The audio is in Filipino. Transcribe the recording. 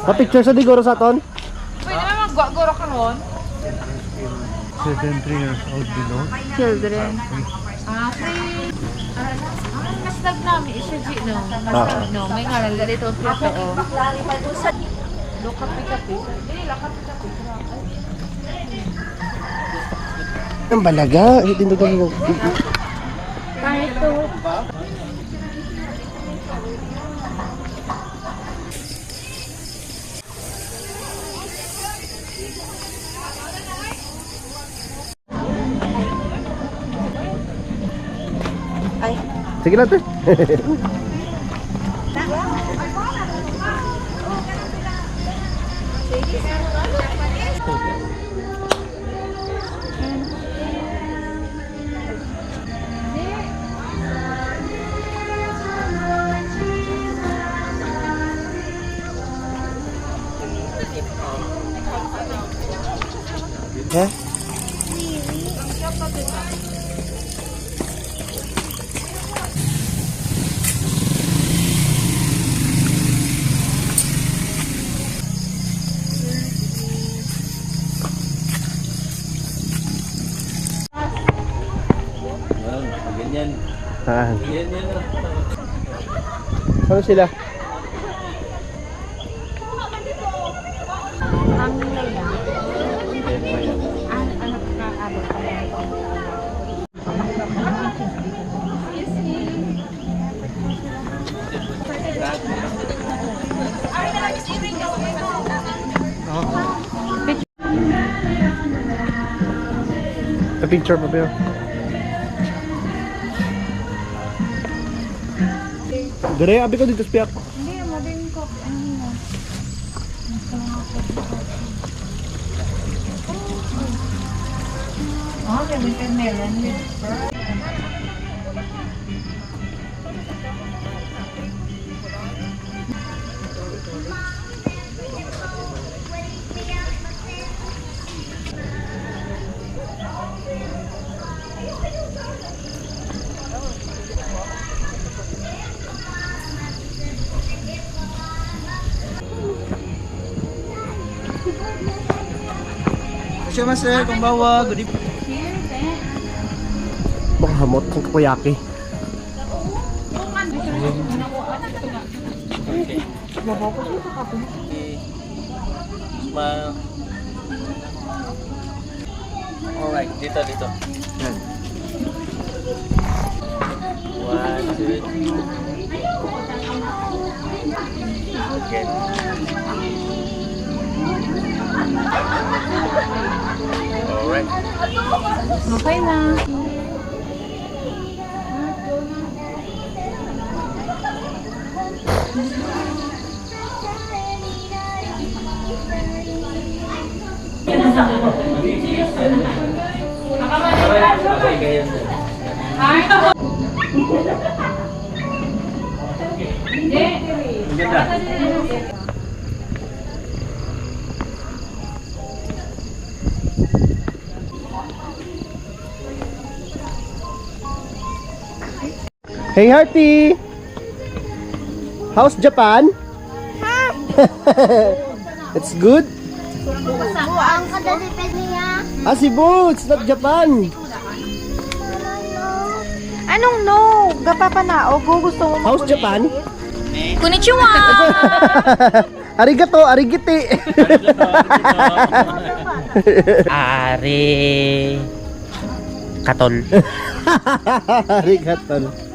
Pa-picture sa digoro sa ton? Pwede naman magwagoro ka ron? 7 years old below. Children. Free. Mas nagnami, isa G, no? No, may ngalan dito, pito, oh. Do kapi-kapi. Hindi, kapi-kapi. Ang balaga. Hindi mo daw. Kahit to. Sige natin. Ha? Ganyan. Ganyan. Ano sila? Ang nila. Anak ka, abot ka lang. Pa-picture pa ba? Gare, abi ko dito spiak. Hindi, mabing ko. Ano mo? Oh, may winter melon. Siya master, kung bawa, good evening. Baka hamot ng takoyaki. Smile. Alright, dito. Yan. 1, 2, 3. Okay. Alright. Okay na. Hey Hearty! How's Japan? It's good? Ang kadalipad niya. Cebu! It's not Japan! Anong no? Gapapanao ko. Gusto mo How's Japan? Konnichiwa! Arigato! Arigiti! Ari. Katol. Arigato!